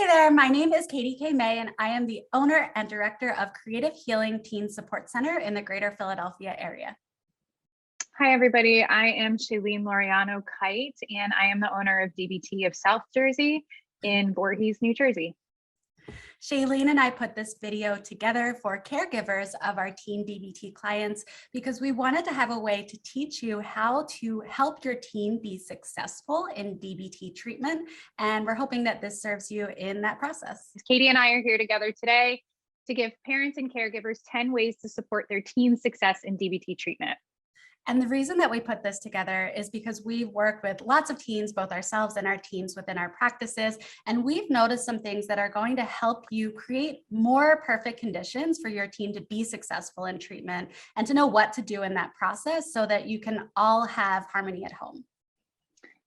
Hey there, my name is Katie K. May, and I am the owner and director of Creative Healing Teen Support Center in the greater Philadelphia area. Hi, everybody. I am Shailene Laureano Kite, and I am the owner of DBT of South Jersey in Voorhees, New Jersey. Shailene and I put this video together for caregivers of our teen DBT clients because we wanted to have a way to teach you how to help your teen be successful in DBT treatment. And we're hoping that this serves you in that process. Katie and I are here together today to give parents and caregivers 10 ways to support their teen's success in DBT treatment. And the reason that we put this together is because we've worked with lots of teens, both ourselves and our teams within our practices, and we've noticed some things that are going to help you create more perfect conditions for your teen to be successful in treatment and to know what to do in that process so that you can all have harmony at home.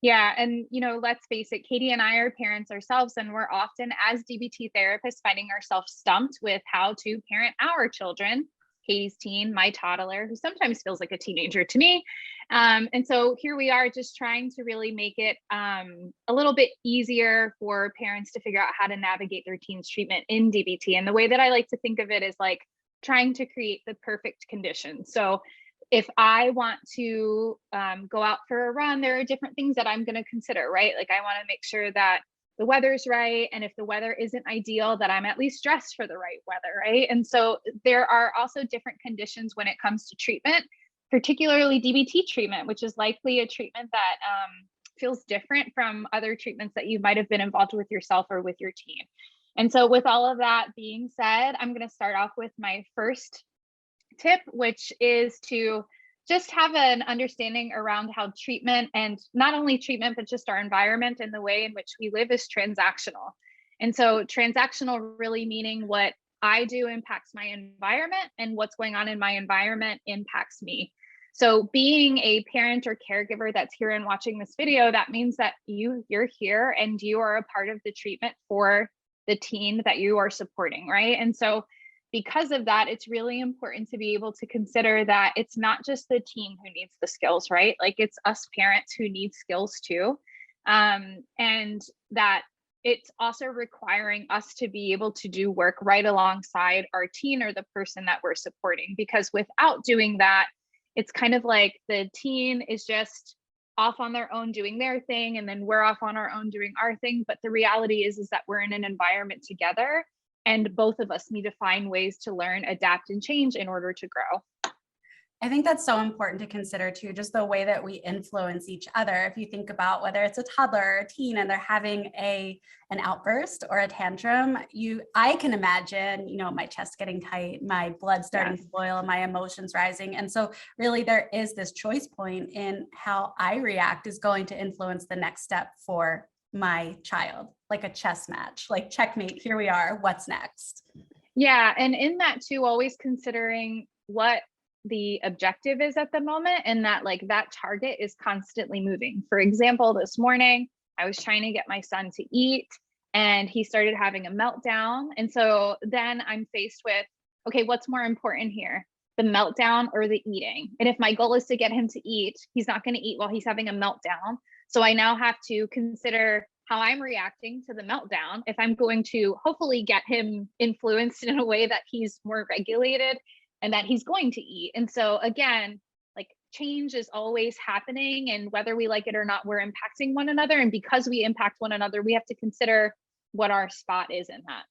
Yeah, and let's face it, Katie and I are parents ourselves, and we're often, as DBT therapists, finding ourselves stumped with how to parent our children. Katie's teen, my toddler, who sometimes feels like a teenager to me. And so here we are just trying to really make it a little bit easier for parents to figure out how to navigate their teen's treatment in DBT. And the way that I like to think of it is like trying to create the perfect conditions. So if I want to go out for a run, there are different things that I'm going to consider, right? Like I want to make sure that the weather's right. And if the weather isn't ideal, that I'm at least dressed for the right weather, right? And so there are also different conditions when it comes to treatment, particularly DBT treatment, which is likely a treatment that feels different from other treatments that you might have been involved with yourself or with your teen. And so with all of that being said, I'm going to start off with my first tip, which is to just have an understanding around how treatment, and not only treatment, but just our environment and the way in which we live, is transactional. And so transactional really meaning what I do impacts my environment, and what's going on in my environment impacts me. So being a parent or caregiver that's here and watching this video, that means that you're here and you are a part of the treatment for the teen that you are supporting, right? And so because of that, it's really important to be able to consider that it's not just the teen who needs the skills, right? Like it's us parents who need skills too. And that it's also requiring us to be able to do work right alongside our teen or the person that we're supporting. Because without doing that, it's kind of like the teen is just off on their own doing their thing, and then we're off on our own doing our thing. But the reality is that we're in an environment together, and both of us need to find ways to learn, adapt, and change in order to grow. I think that's so important to consider too, just the way that we influence each other. If you think about whether it's a toddler or a teen and they're having an outburst or a tantrum, I can imagine, my chest getting tight, my blood starting to boil, my emotions rising. And so really there is this choice point in how I react is going to influence the next step for my child, like a chess match, like checkmate, here we are, what's next? Yeah, and in that too, always considering what the objective is at the moment, and that like that target is constantly moving. For example, this morning I was trying to get my son to eat and he started having a meltdown. And so then I'm faced with, okay, what's more important here, the meltdown or the eating? And if my goal is to get him to eat, he's not going to eat while he's having a meltdown. So I now have to consider how I'm reacting to the meltdown if I'm going to hopefully get him influenced in a way that he's more regulated and that he's going to eat. And so again, like change is always happening, and whether we like it or not, we're impacting one another. And because we impact one another, we have to consider what our spot is in that.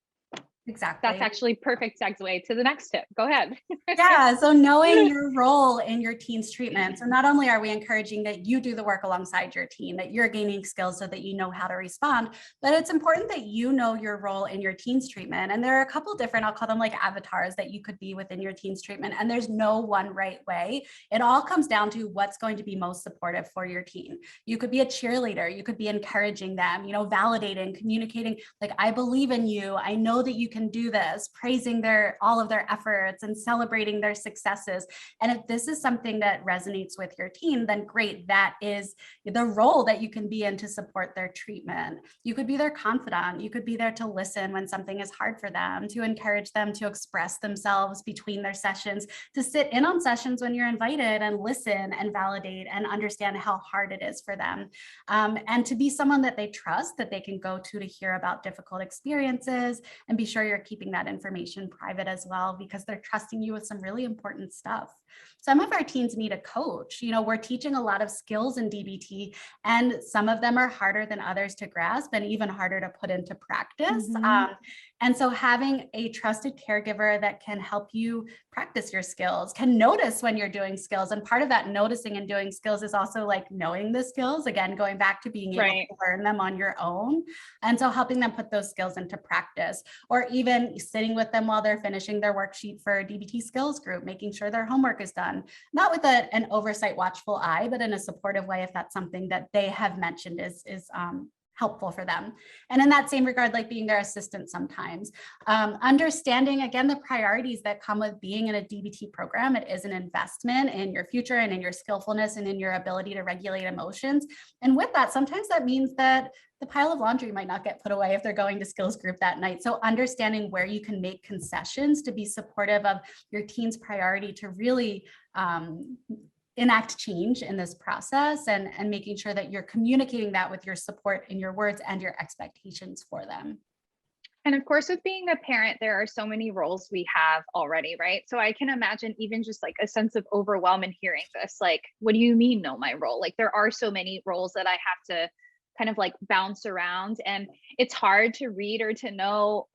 Exactly. That's actually perfect segue to the next tip. Go ahead. Yeah. So knowing your role in your teen's treatment. So not only are we encouraging that you do the work alongside your teen, that you're gaining skills so that you know how to respond, but it's important that you know your role in your teen's treatment. And there are a couple different, I'll call them like avatars that you could be within your teen's treatment. And there's no one right way. It all comes down to what's going to be most supportive for your teen. You could be a cheerleader. You could be encouraging them, validating, communicating, like, I believe in you. I know that you can do this, praising all of their efforts and celebrating their successes. And if this is something that resonates with your teen, then great, that is the role that you can be in to support their treatment. You could be their confidant. You could be there to listen when something is hard for them, to encourage them to express themselves between their sessions, to sit in on sessions when you're invited and listen and validate and understand how hard it is for them. And to be someone that they trust, that they can go to hear about difficult experiences, and be sure you're keeping that information private as well, because they're trusting you with some really important stuff. Some of our teens need a coach. We're teaching a lot of skills in DBT, and some of them are harder than others to grasp and even harder to put into practice. And so having a trusted caregiver that can help you practice your skills, can notice when you're doing skills. And part of that noticing and doing skills is also like knowing the skills, again, going back to being able to learn them on your own. And so helping them put those skills into practice, or even sitting with them while they're finishing their worksheet for a DBT skills group, making sure their homework is done, not with an oversight watchful eye, but in a supportive way if that's something that they have mentioned is helpful for them. And in that same regard, like being their assistant sometimes. Understanding, again, the priorities that come with being in a DBT program. It is an investment in your future and in your skillfulness and in your ability to regulate emotions. And with that, sometimes that means that the pile of laundry might not get put away if they're going to skills group that night. So understanding where you can make concessions to be supportive of your teen's priority to really enact change in this process, and making sure that you're communicating that with your support in your words and your expectations for them. And of course, with being a parent, there are so many roles we have already, right? So I can imagine even just like a sense of overwhelm in hearing this, like, what do you mean know my role? Like there are so many roles that I have to kind of like bounce around, and it's hard to read or to know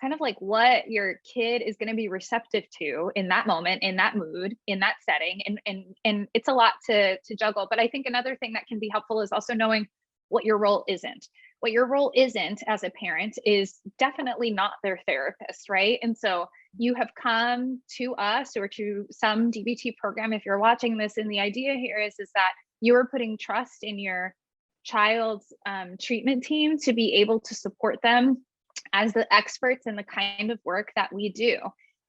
kind of like what your kid is going to be receptive to in that moment, in that mood, in that setting. And it's a lot to juggle. But I think another thing that can be helpful is also knowing what your role isn't. What your role isn't as a parent is definitely not their therapist, right? And so you have come to us or to some DBT program, if you're watching this, and the idea here is that you are putting trust in your child's treatment team to be able to support them as the experts in the kind of work that we do.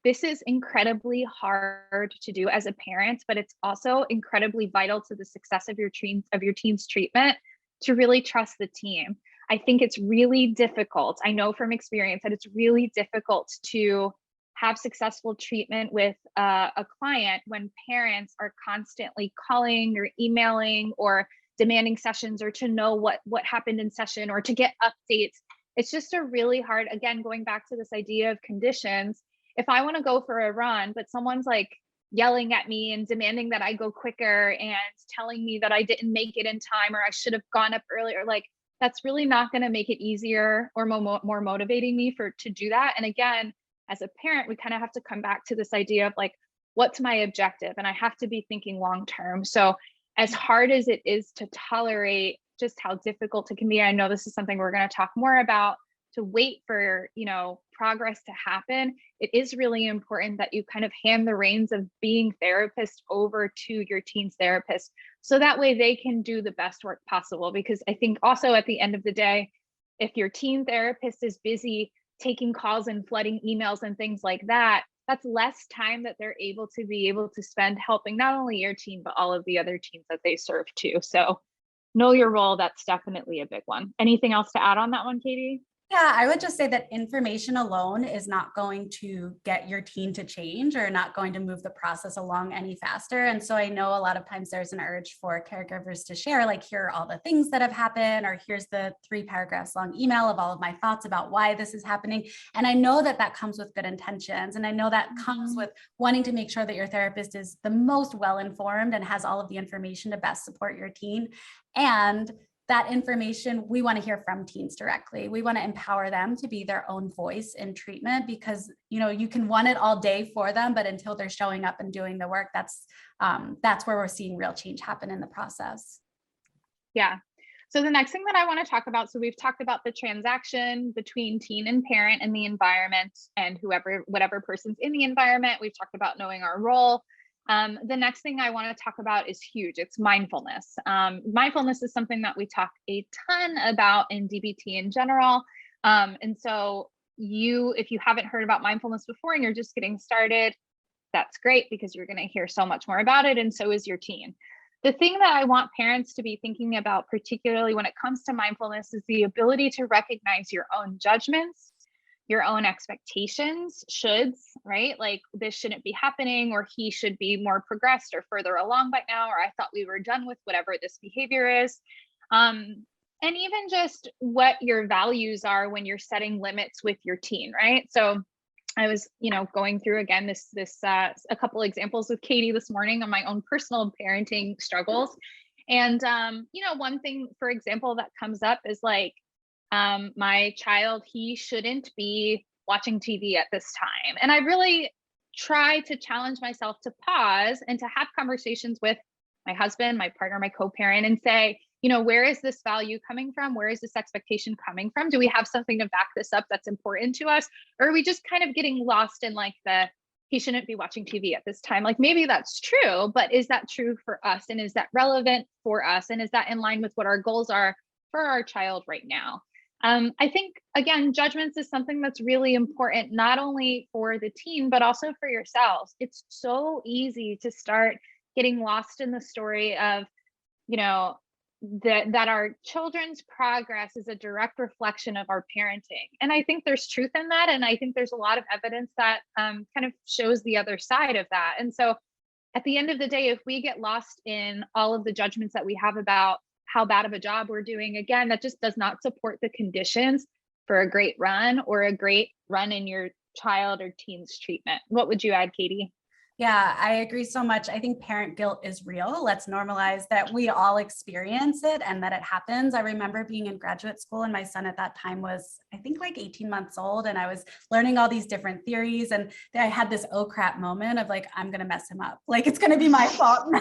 This is incredibly hard to do as a parent, but it's also incredibly vital to the success of your teen's treatment to really trust the team. I think it's really difficult. I know from experience that it's really difficult to have successful treatment with a client when parents are constantly calling or emailing or demanding sessions, or to know what happened in session, or to get updates. It's just a really hard, again, going back to this idea of conditions. If I want to go for a run, but someone's like yelling at me and demanding that I go quicker and telling me that I didn't make it in time, or I should have gone up earlier, like that's really not going to make it easier or more motivating me to do that. And again, as a parent, we kind of have to come back to this idea of like, what's my objective? And I have to be thinking long-term. So as hard as it is to tolerate just how difficult it can be, I know this is something we're going to talk more about, to wait for, progress to happen. It is really important that you kind of hand the reins of being therapist over to your teen's therapist, so that way they can do the best work possible. Because I think also at the end of the day, if your teen therapist is busy taking calls and flooding emails and things like that, that's less time that they're able to spend helping not only your teen, but all of the other teens that they serve too. So know your role. That's definitely a big one. Anything else to add on that one, Katie? Yeah, I would just say that information alone is not going to get your teen to change, or not going to move the process along any faster. And so I know a lot of times there's an urge for caregivers to share, like, here are all the things that have happened, or here's the 3 paragraphs long email of all of my thoughts about why this is happening. And I know that that comes with good intentions. And I know that comes with wanting to make sure that your therapist is the most well-informed and has all of the information to best support your teen. And that information, we want to hear from teens directly. We want to empower them to be their own voice in treatment, because you can want it all day for them, but until they're showing up and doing the work, that's where we're seeing real change happen in the process. Yeah. So the next thing that I want to talk about, so we've talked about the transaction between teen and parent and the environment and whatever person's in the environment. We've talked about knowing our role. The next thing I want to talk about is huge. It's mindfulness. Mindfulness is something that we talk a ton about in DBT in general. And so if you haven't heard about mindfulness before and you're just getting started, that's great, because you're going to hear so much more about it. And so is your teen. The thing that I want parents to be thinking about, particularly when it comes to mindfulness, is the ability to recognize your own judgments, your own expectations, shoulds, right? Like, this shouldn't be happening, or he should be more progressed or further along by now, or I thought we were done with whatever this behavior is. And even just what your values are when you're setting limits with your teen, right? So I was, going through again a couple examples with Katie this morning on my own personal parenting struggles. And one thing, for example, that comes up is like, my child, he shouldn't be watching TV at this time. And I really try to challenge myself to pause and to have conversations with my husband, my partner, my co-parent, and say, where is this value coming from? Where is this expectation coming from? Do we have something to back this up that's important to us? Or are we just kind of getting lost in like he shouldn't be watching TV at this time? Like, maybe that's true, but is that true for us? And is that relevant for us? And is that in line with what our goals are for our child right now? I think, again, judgments is something that's really important, not only for the teen, but also for yourselves. It's so easy to start getting lost in the story of, that our children's progress is a direct reflection of our parenting. And I think there's truth in that. And I think there's a lot of evidence that kind of shows the other side of that. And so at the end of the day, if we get lost in all of the judgments that we have about how bad of a job we're doing, again, that just does not support the conditions for a great run or a great run in your child or teen's treatment. What would you add, Katie? Yeah, I agree so much. I think parent guilt is real. Let's normalize that we all experience it and that it happens. I remember being in graduate school, and my son at that time was, I think, like 18 months old. And I was learning all these different theories. And I had this oh crap moment of like, I'm going to mess him up. Like, it's going to be my fault.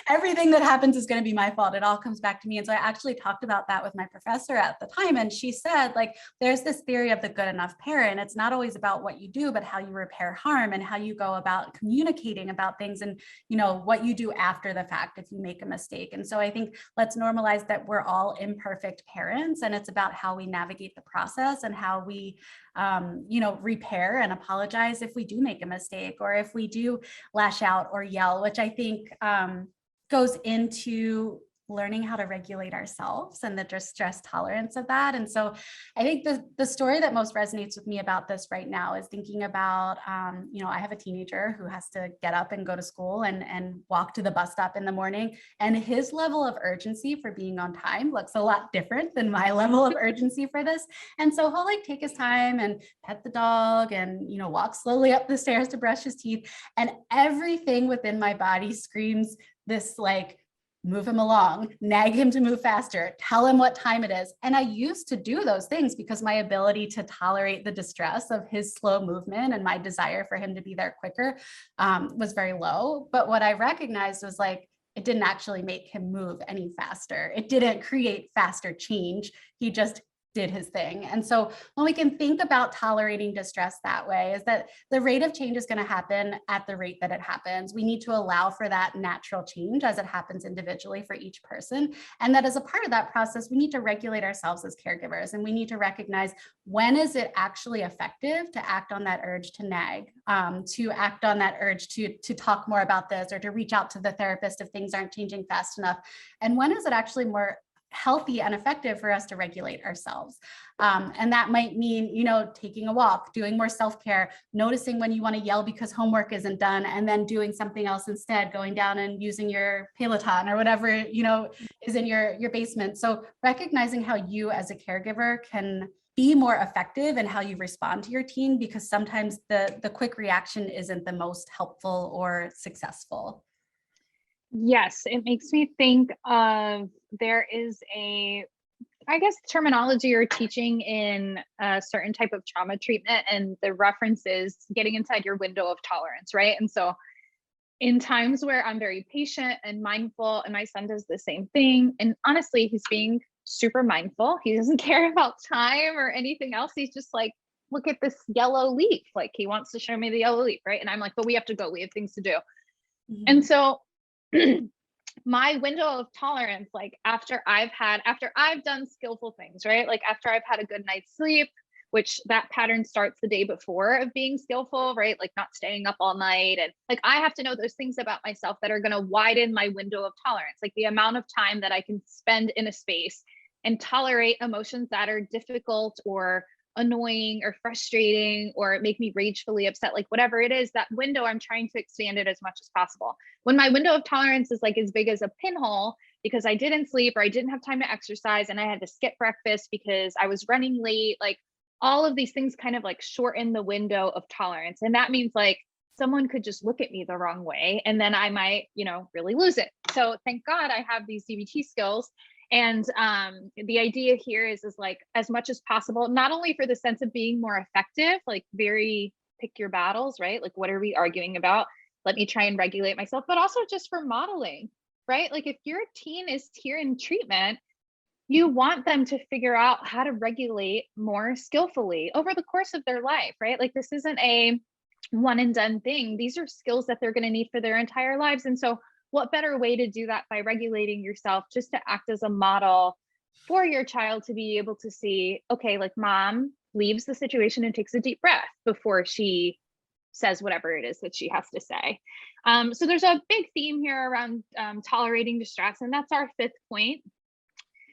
Everything that happens is going to be my fault. It all comes back to me. And so I actually talked about that with my professor at the time. And she said, like, there's this theory of the good enough parent. It's not always about what you do, but how you repair harm and how you go about communicating about things, and what you do after the fact if you make a mistake. And so I think let's normalize that we're all imperfect parents, and it's about how we navigate the process and how we repair and apologize if we do make a mistake, or if we do lash out or yell, which I think goes into learning how to regulate ourselves and the distress tolerance of that. And so I think the story that most resonates with me about this right now is thinking about, I have a teenager who has to get up and go to school and walk to the bus stop in the morning. And his level of urgency for being on time looks a lot different than my level of urgency for this. And so he'll like take his time and pet the dog and, walk slowly up the stairs to brush his teeth. And everything within my body screams this, like, move him along, nag him to move faster, tell him what time it is. And I used to do those things because my ability to tolerate the distress of his slow movement and my desire for him to be there quicker was very low. But what I recognized was like, it didn't actually make him move any faster. It didn't create faster change. He just did his thing. And so when we can think about tolerating distress that way, is that the rate of change is going to happen at the rate that it happens. We need to allow for that natural change as it happens individually for each person. And that as a part of that process, we need to regulate ourselves as caregivers, and we need to recognize when is it actually effective to act on that urge to nag, to act on that urge to talk more about this, or to reach out to the therapist if things aren't changing fast enough. And when is it actually more healthy and effective for us to regulate ourselves. And that might mean, taking a walk, doing more self-care, noticing when you want to yell because homework isn't done, and then doing something else instead, going down and using your Peloton or whatever, is in your basement. So recognizing how you as a caregiver can be more effective in how you respond to your teen, because sometimes the quick reaction isn't the most helpful or successful. Yes, it makes me think of, there is terminology or teaching in a certain type of trauma treatment, and the reference is getting inside your window of tolerance, right? And so in times where I'm very patient and mindful, and my son does the same thing, and honestly, he's being super mindful. He doesn't care about time or anything else. He's just like, look at this yellow leaf. Like, he wants to show me the yellow leaf, right? And I'm like, but we have to go. We have things to do. Mm-hmm. And so my window of tolerance, like after I've done skillful things, right? Like after I've had a good night's sleep, which that pattern starts the day before of being skillful, right? Like not staying up all night. And like, I have to know those things about myself that are going to widen my window of tolerance, like the amount of time that I can spend in a space and tolerate emotions that are difficult or annoying or frustrating or make me ragefully upset, like whatever it is, that window, I'm trying to expand it as much as possible. When my window of tolerance is like as big as a pinhole because I didn't sleep or I didn't have time to exercise and I had to skip breakfast because I was running late, like all of these things kind of like shorten the window of tolerance. And that means like someone could just look at me the wrong way and then I might, really lose it. So thank God I have these DBT skills. And the idea here is like as much as possible, not only for the sense of being more effective, like very pick your battles, right? Like what are we arguing about? Let me try and regulate myself, but also just for modeling, right? Like if your teen is here in treatment, you want them to figure out how to regulate more skillfully over the course of their life, right? Like this isn't a one and done thing. These are skills that they're going to need for their entire lives. And so what better way to do that by regulating yourself, just to act as a model for your child to be able to see, okay, like mom leaves the situation and takes a deep breath before she says whatever it is that she has to say. So there's a big theme here around tolerating distress. And that's our fifth point.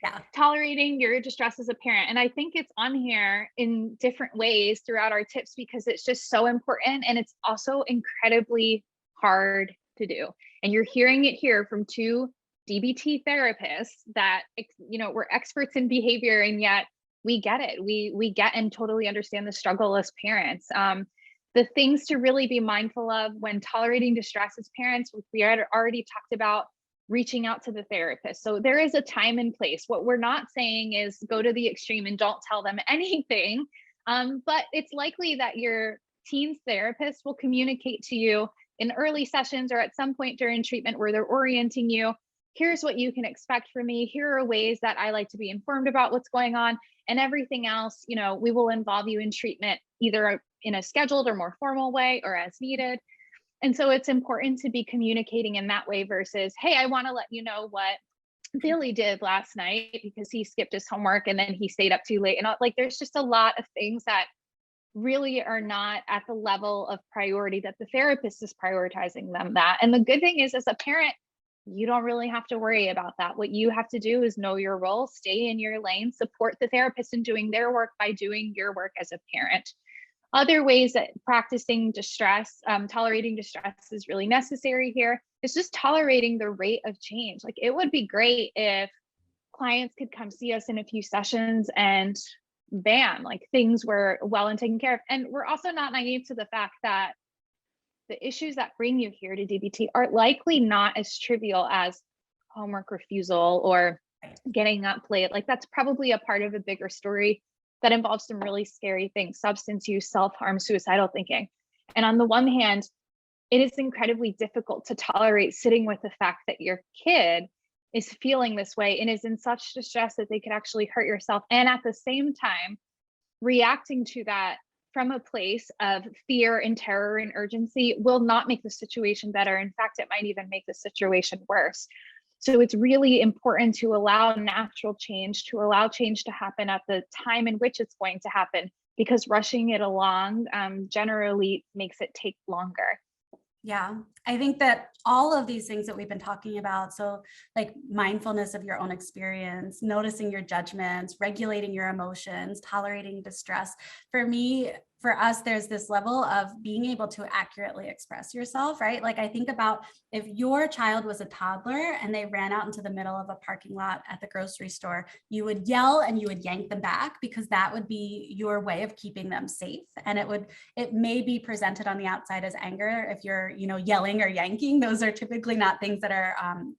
Yeah. Tolerating your distress as a parent. And I think it's on here in different ways throughout our tips because it's just so important. And it's also incredibly hard to do. And you're hearing it here from two DBT therapists that, we're experts in behavior, and yet we get it. We get and totally understand the struggle as parents. The things to really be mindful of when tolerating distress as parents, we had already talked about reaching out to the therapist. So there is a time and place. What we're not saying is go to the extreme and don't tell them anything. But it's likely that your teen's therapist will communicate to you in early sessions or at some point during treatment where they're orienting you. Here's what you can expect from me. Here are ways that I like to be informed about what's going on, and everything else, we will involve you in treatment either in a scheduled or more formal way or as needed. And so it's important to be communicating in that way versus, hey, I want to let you know what Billy did last night because he skipped his homework and then he stayed up too late. And like, there's just a lot of things that really are not at the level of priority that the therapist is prioritizing them that. And the good thing is, as a parent, you don't really have to worry about that. What you have to do is know your role, stay in your lane, support the therapist in doing their work by doing your work as a parent. Other ways that practicing distress, tolerating distress is really necessary here is just tolerating the rate of change. Like it would be great if clients could come see us in a few sessions and bam, like things were well and taken care of. And we're also not naive to the fact that the issues that bring you here to DBT are likely not as trivial as homework refusal or getting up late. Like that's probably a part of a bigger story that involves some really scary things, substance use, self-harm, suicidal thinking. And on the one hand, it is incredibly difficult to tolerate sitting with the fact that your kid is feeling this way and is in such distress that they could actually hurt yourself. And at the same time, reacting to that from a place of fear and terror and urgency will not make the situation better. In fact, it might even make the situation worse. So it's really important to allow natural change, to allow change to happen at the time in which it's going to happen, because rushing it along generally makes it take longer. Yeah, I think that all of these things that we've been talking about, so like mindfulness of your own experience, noticing your judgments, regulating your emotions, tolerating distress, for us, there's this level of being able to accurately express yourself, right? Like I think about if your child was a toddler and they ran out into the middle of a parking lot at the grocery store, you would yell and you would yank them back because that would be your way of keeping them safe. And it may be presented on the outside as anger if you're, yelling or yanking. Those are typically not things that are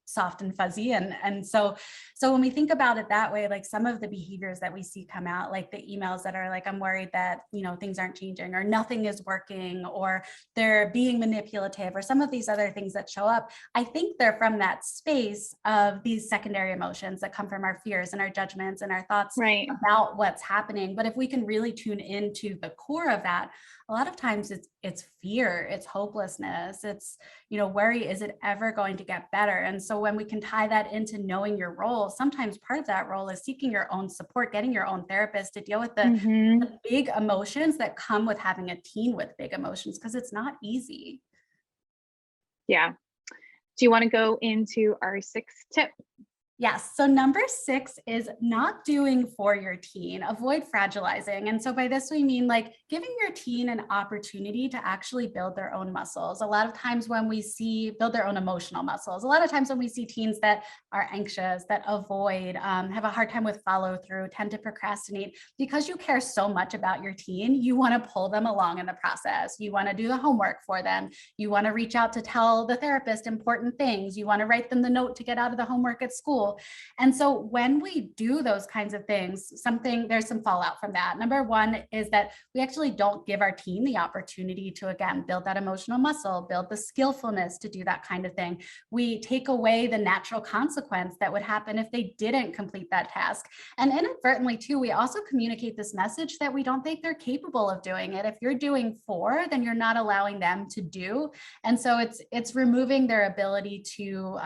soft and fuzzy. And so when we think about it that way, like some of the behaviors that we see come out, like the emails that are like, I'm worried that, things aren't changing, or nothing is working, or they're being manipulative, or some of these other things that show up, I think they're from that space of these secondary emotions that come from our fears and our judgments and our thoughts Right. about what's happening. But if we can really tune into the core of that, a lot of times it's fear, it's hopelessness, it's, worry, is it ever going to get better? And so when we can tie that into knowing your role, sometimes part of that role is seeking your own support, getting your own therapist to deal with the big emotions that come with having a teen with big emotions, because it's not easy. Yeah. Do you want to go into our sixth tip? Yes. So number 6 is not doing for your teen, avoid fragilizing. And so by this, we mean like giving your teen an opportunity to actually build their own muscles. A lot of times when we build their own emotional muscles, a lot of times when we see teens that are anxious, that avoid, have a hard time with follow through, tend to procrastinate, because you care so much about your teen, you want to pull them along in the process. You want to do the homework for them. You want to reach out to tell the therapist important things. You want to write them the note to get out of the homework at school. And so when we do those kinds of things, there's some fallout from that. Number 1 is that we actually don't give our teen the opportunity to, again, build that emotional muscle, build the skillfulness to do that kind of thing. We take away the natural consequence that would happen if they didn't complete that task. And inadvertently too, we also communicate this message that we don't think they're capable of doing it. If you're doing for, then you're not allowing them to do. And so it's removing their ability to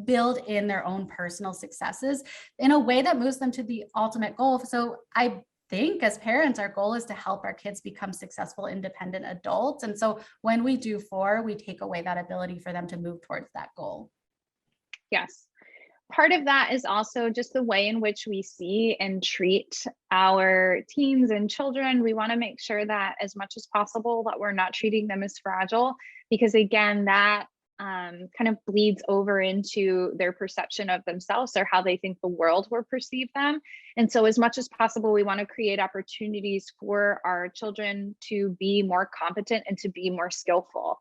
build in their own personal successes in a way that moves them to the ultimate goal. So I think as parents, our goal is to help our kids become successful, independent adults. And so when we do for, we take away that ability for them to move towards that goal. Yes. Part of that is also just the way in which we see and treat our teens and children. We want to make sure that as much as possible that we're not treating them as fragile, because again, that kind of bleeds over into their perception of themselves or how they think the world will perceive them. And so as much as possible, we want to create opportunities for our children to be more competent and to be more skillful.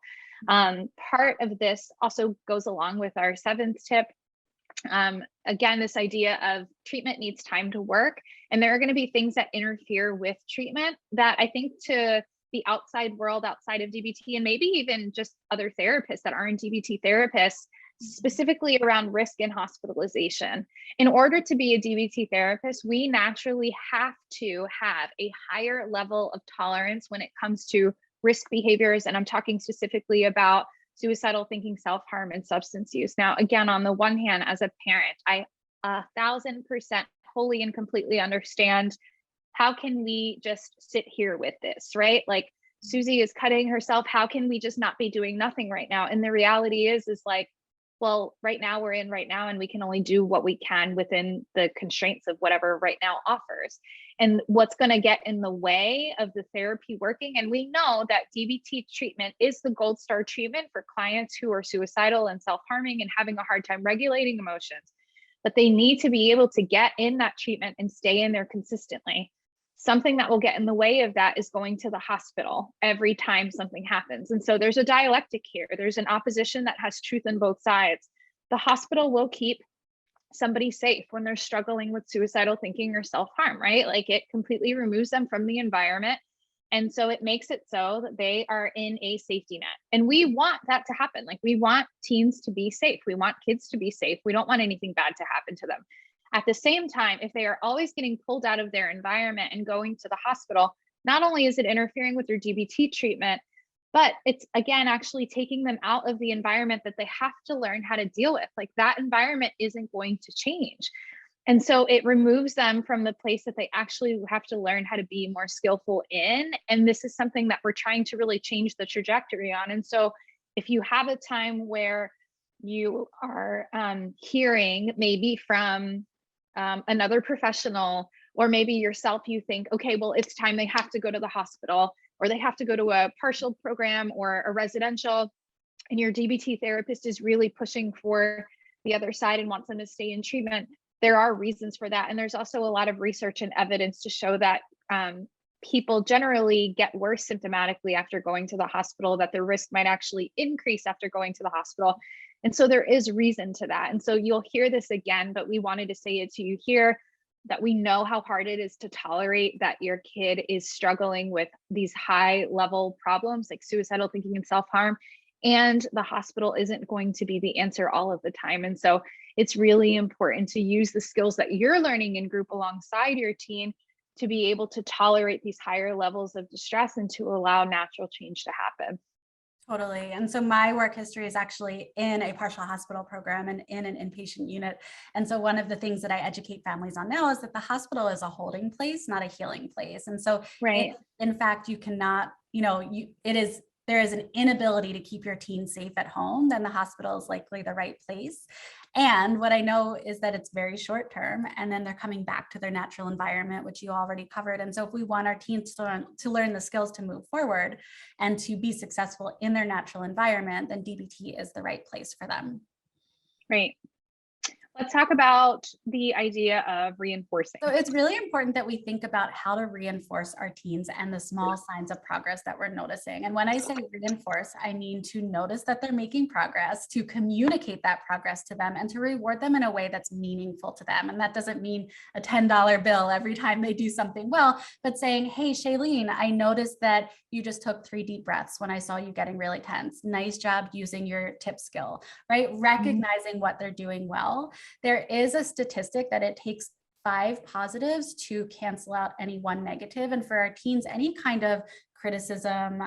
Part of this also goes along with our 7th tip. Again, this idea of treatment needs time to work, and there are going to be things that interfere with treatment that I think to the outside world, outside of DBT, and maybe even just other therapists that aren't DBT therapists, specifically around risk and hospitalization. In order to be a DBT therapist, we naturally have to have a higher level of tolerance when it comes to risk behaviors. And I'm talking specifically about suicidal thinking, self-harm, and substance use. Now, again, on the one hand, as a parent, I 1,000% wholly and completely understand how can we just sit here with this, right? Like Susie is cutting herself. How can we just not be doing nothing right now? And the reality is like, well, right now we're in right now, and we can only do what we can within the constraints of whatever right now offers. And what's going to get in the way of the therapy working? And we know that DBT treatment is the gold star treatment for clients who are suicidal and self-harming and having a hard time regulating emotions. But they need to be able to get in that treatment and stay in there consistently. Something that will get in the way of that is going to the hospital every time something happens. And so there's a dialectic here. There's an opposition that has truth on both sides. The hospital will keep somebody safe when they're struggling with suicidal thinking or self-harm, right? Like it completely removes them from the environment. And so it makes it so that they are in a safety net. And we want that to happen. Like we want teens to be safe. We want kids to be safe. We don't want anything bad to happen to them. At the same time, if they are always getting pulled out of their environment and going to the hospital, not only is it interfering with their DBT treatment, but it's again actually taking them out of the environment that they have to learn how to deal with. Like that environment isn't going to change. And so it removes them from the place that they actually have to learn how to be more skillful in. And this is something that we're trying to really change the trajectory on. And so if you have a time where you are hearing maybe from another professional, or maybe yourself, you think, okay, well, it's time they have to go to the hospital, or they have to go to a partial program or a residential, and your DBT therapist is really pushing for the other side and wants them to stay in treatment. There are reasons for that. And there's also a lot of research and evidence to show that people generally get worse symptomatically after going to the hospital, that their risk might actually increase after going to the hospital. And so there is reason to that. And so you'll hear this again, but we wanted to say it to you here. that we know how hard it is to tolerate that your kid is struggling with these high level problems like suicidal thinking and self-harm. And the hospital isn't going to be the answer all of the time. And so it's really important to use the skills that you're learning in group alongside your teen to be able to tolerate these higher levels of distress and to allow natural change to happen. Totally. And so my work history is actually in a partial hospital program and in an inpatient unit. And so one of the things that I educate families on now is that the hospital is a holding place, not a healing place. And so Right. if, in fact, you cannot, there is an inability to keep your teen safe at home, then the hospital is likely the right place. And what I know is that it's very short term, and then they're coming back to their natural environment, which you already covered. And so if we want our teens to learn the skills to move forward and to be successful in their natural environment, then DBT is the right place for them. Right. Let's talk about the idea of reinforcing. So it's really important that we think about how to reinforce our teens and the small signs of progress that we're noticing. And when I say reinforce, I mean to notice that they're making progress, to communicate that progress to them, and to reward them in a way that's meaningful to them. And that doesn't mean a $10 bill every time they do something well, but saying, hey, Shailene, I noticed that you just took 3 deep breaths when I saw you getting really tense. Nice job using your tip skill, right? Recognizing what they're doing well. There is a statistic that it takes 5 positives to cancel out any 1 negative. And for our teens, any kind of criticism,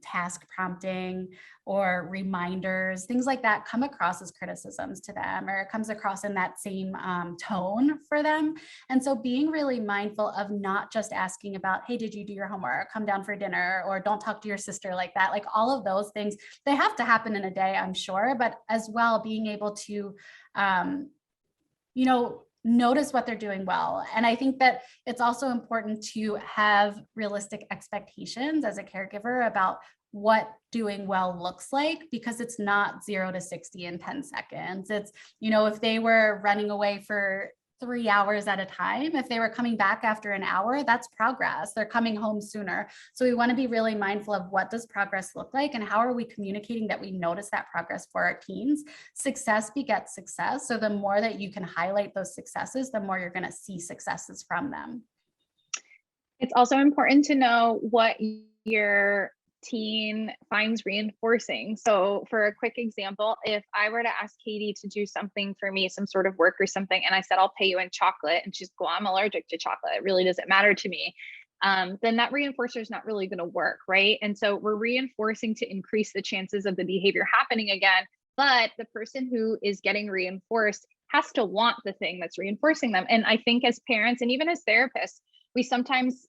task prompting, or reminders, things like that come across as criticisms to them, or it comes across in that same tone for them. And so being really mindful of not just asking about, hey, did you do your homework? Come down for dinner, or don't talk to your sister like that. Like all of those things, they have to happen in a day, I'm sure, but as well being able to, notice what they're doing well. And I think that it's also important to have realistic expectations as a caregiver about what doing well looks like, because it's not 0 to 60 in 10 seconds. It's, if they were running away for 3 hours at a time, if they were coming back after an hour, that's progress. They're coming home sooner. So we want to be really mindful of what does progress look like and how are we communicating that we notice that progress for our teens. Success begets success. So the more that you can highlight those successes, the more you're going to see successes from them. It's also important to know what your teen finds reinforcing. So for a quick example, if I were to ask Katie to do something for me, some sort of work or something, and I said, I'll pay you in chocolate, and she's, well, I'm allergic to chocolate, it really doesn't matter to me, then that reinforcer is not really going to work, right? And so we're reinforcing to increase the chances of the behavior happening again, but the person who is getting reinforced has to want the thing that's reinforcing them. And I think as parents and even as therapists, we sometimes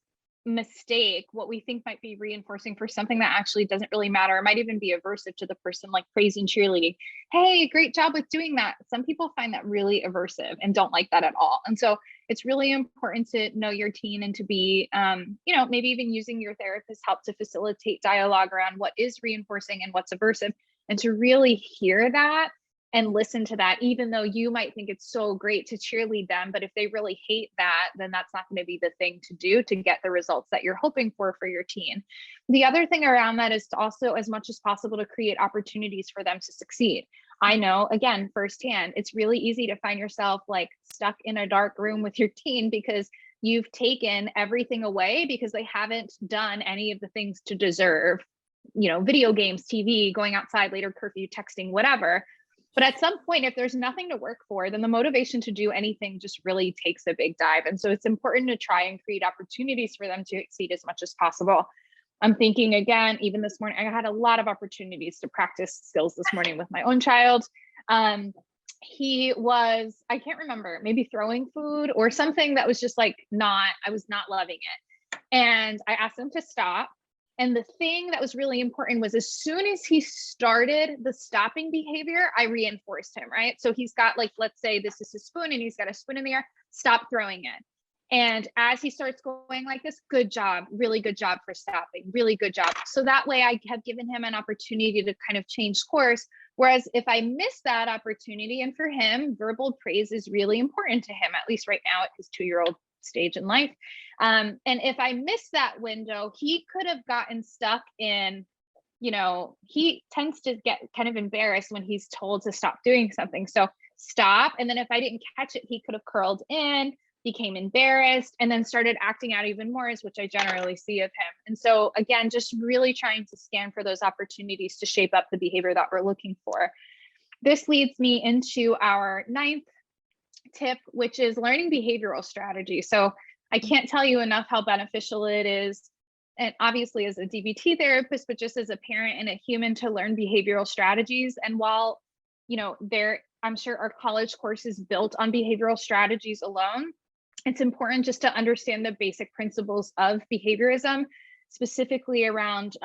mistake what we think might be reinforcing for something that actually doesn't really matter. It might even be aversive to the person, like praise and cheerleading. Hey, great job with doing that. Some people find that really aversive and don't like that at all. And so it's really important to know your teen and to be, maybe even using your therapist help to facilitate dialogue around what is reinforcing and what's aversive, and to really hear that and listen to that, even though you might think it's so great to cheerlead them. But if they really hate that, then that's not going to be the thing to do to get the results that you're hoping for your teen. The other thing around that is to also, as much as possible, to create opportunities for them to succeed. I know, again, firsthand, it's really easy to find yourself like stuck in a dark room with your teen because you've taken everything away because they haven't done any of the things to deserve, video games, TV, going outside, later curfew, texting, whatever. But at some point, if there's nothing to work for, then the motivation to do anything just really takes a big dive. And so it's important to try and create opportunities for them to exceed as much as possible. I'm thinking again, even this morning, I had a lot of opportunities to practice skills this morning with my own child. He was, I can't remember, maybe throwing food or something that was just like I was not loving it. And I asked him to stop. And the thing that was really important was as soon as he started the stopping behavior, I reinforced him, right? So he's got, like, let's say this is his spoon and he's got a spoon in the air, stop throwing it. And as he starts going like this, good job, really good job for stopping, really good job. So that way I have given him an opportunity to kind of change course. Whereas if I miss that opportunity, and for him, verbal praise is really important to him, at least right now at his 2-year-old stage in life. And if I miss that window, he could have gotten stuck in, he tends to get kind of embarrassed when he's told to stop doing something. So stop. And then if I didn't catch it, he could have curled in, became embarrassed, and then started acting out even more, is which I generally see of him. And so again, just really trying to scan for those opportunities to shape up the behavior that we're looking for. This leads me into our 9th tip, which is learning behavioral strategy. So I can't tell you enough how beneficial it is, and obviously as a DBT therapist, but just as a parent and a human, to learn behavioral strategies. And while, I'm sure our college course is built on behavioral strategies alone, it's important just to understand the basic principles of behaviorism, specifically around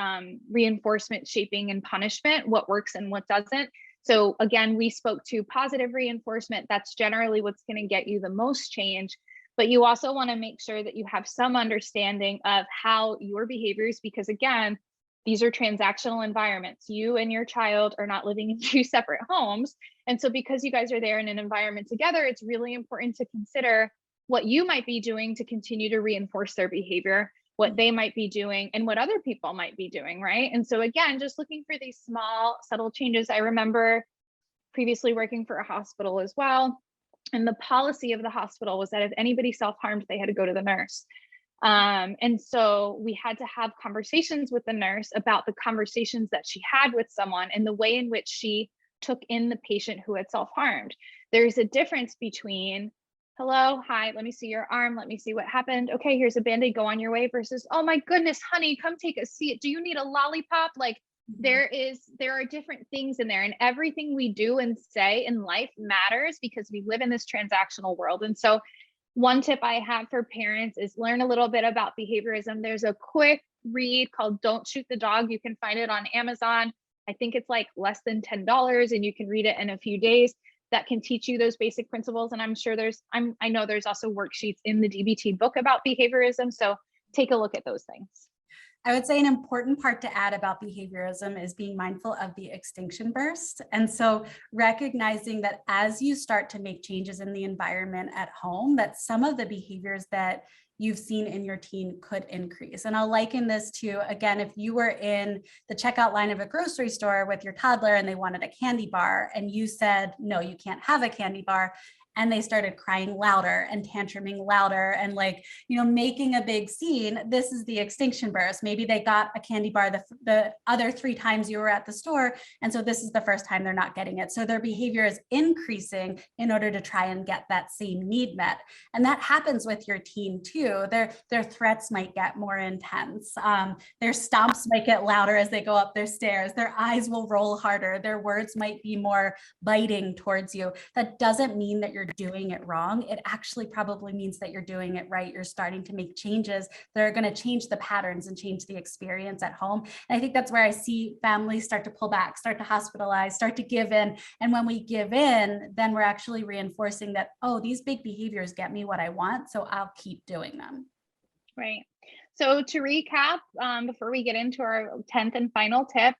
reinforcement, shaping, and punishment, what works and what doesn't. So again, we spoke to positive reinforcement. That's generally what's going to get you the most change. But you also want to make sure that you have some understanding of how your behaviors, because again, these are transactional environments. You and your child are not living in 2 separate homes. And so because you guys are there in an environment together, it's really important to consider what you might be doing to continue to reinforce their behavior, what they might be doing, and what other people might be doing, right? And so again, just looking for these small, subtle changes. I remember previously working for a hospital as well, and the policy of the hospital was that if anybody self-harmed, they had to go to the nurse. And so we had to have conversations with the nurse about the conversations that she had with someone and the way in which she took in the patient who had self-harmed. There's a difference between, hello, hi, let me see your arm, let me see what happened. Okay, here's a Band-Aid, go on your way, versus, oh my goodness, honey, come take a seat. Do you need a lollipop? Like, there are different things in there, and everything we do and say in life matters because we live in this transactional world. And so one tip I have for parents is learn a little bit about behaviorism. There's a quick read called Don't Shoot the Dog. You can find it on Amazon. I think it's like less than $10, and you can read it in a few days. That can teach you those basic principles. And I'm sure I know there's also worksheets in the DBT book about behaviorism. So take a look at those things. I would say an important part to add about behaviorism is being mindful of the extinction burst. And so recognizing that as you start to make changes in the environment at home, that some of the behaviors that you've seen in your teen could increase. And I'll liken this to, again, if you were in the checkout line of a grocery store with your toddler and they wanted a candy bar and you said, no, you can't have a candy bar, and they started crying louder and tantruming louder and making a big scene, this is the extinction burst. Maybe they got a candy bar the other 3 times you were at the store. And so this is the first time they're not getting it. So their behavior is increasing in order to try and get that same need met. And that happens with your teen too. Their threats might get more intense. Their stomps might get louder as they go up their stairs. Their eyes will roll harder. Their words might be more biting towards you. That doesn't mean that you're doing it wrong. It actually probably means that you're doing it right. You're starting to make changes that are going to change the patterns and change the experience at home. And I think that's where I see families start to pull back, start to hospitalize, start to give in. And when we give in, then we're actually reinforcing that, oh, these big behaviors get me what I want, so I'll keep doing them. Right. So to recap, before we get into our 10th and final tip,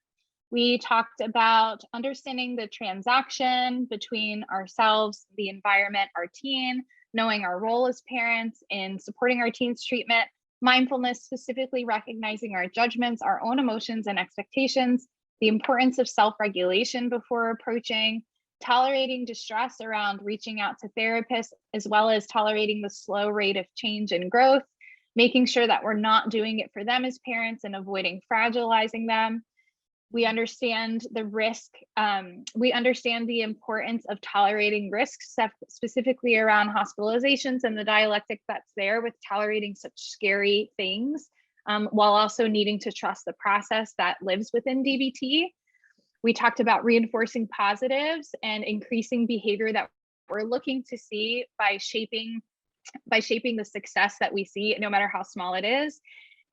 we talked about understanding the transaction between ourselves, the environment, our teen, knowing our role as parents in supporting our teen's treatment, mindfulness, specifically recognizing our judgments, our own emotions and expectations, the importance of self-regulation before approaching, tolerating distress around reaching out to therapists, as well as tolerating the slow rate of change and growth, making sure that we're not doing it for them as parents and avoiding fragilizing them. We understand the risk. We understand the importance of tolerating risks, specifically around hospitalizations and the dialectic that's there with tolerating such scary things, while also needing to trust the process that lives within DBT. We talked about reinforcing positives and increasing behavior that we're looking to see by shaping the success that we see, no matter how small it is.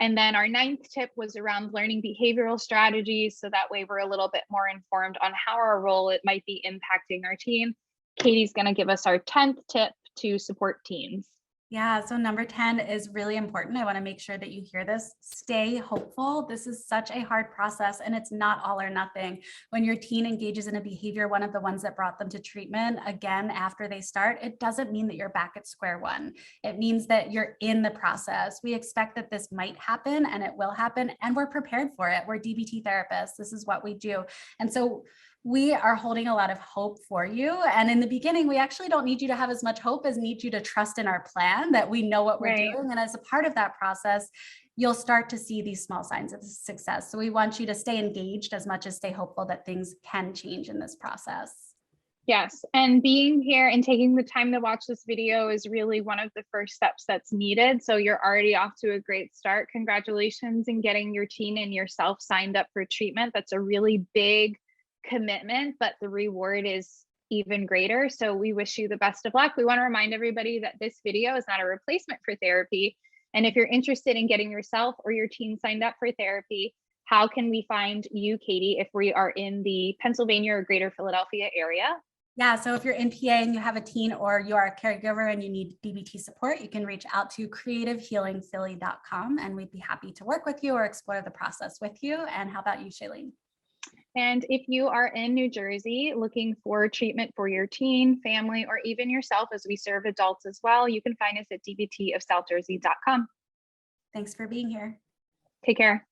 And then our 9th tip was around learning behavioral strategies. So that way we're a little bit more informed on how our role it might be impacting our teen. Katie's going to give us our 10th tip to support teens. Yeah, so number 10 is really important. I want to make sure that you hear this. Stay hopeful. This is such a hard process, and it's not all or nothing. When your teen engages in a behavior, one of the ones that brought them to treatment, again, after they start, it doesn't mean that you're back at square one. It means that you're in the process. We expect that this might happen, and it will happen, and we're prepared for it. We're DBT therapists. This is what we do. And so We are holding a lot of hope for you. And in the beginning, we actually don't need you to have as much hope as need you to trust in our plan, that we know what we're Right. doing. And as a part of that process, you'll start to see these small signs of success. So we want you to stay engaged as much as stay hopeful that things can change in this process. Yes, and being here and taking the time to watch this video is really one of the first steps that's needed. So you're already off to a great start. Congratulations in getting your teen and yourself signed up for treatment. That's a really big commitment, but the reward is even greater. So we wish you the best of luck. We want to remind everybody that this video is not a replacement for therapy. And if you're interested in getting yourself or your teen signed up for therapy, how can we find you, Katie, if we are in the Pennsylvania or greater Philadelphia area? Yeah, so if you're in PA and you have a teen or you are a caregiver and you need DBT support, you can reach out to creativehealingphilly.com and we'd be happy to work with you or explore the process with you. And how about you, Shailene? And if you are in New Jersey looking for treatment for your teen, family, or even yourself, as we serve adults as well, you can find us at dbtofsouthjersey.com. Thanks for being here. Take care.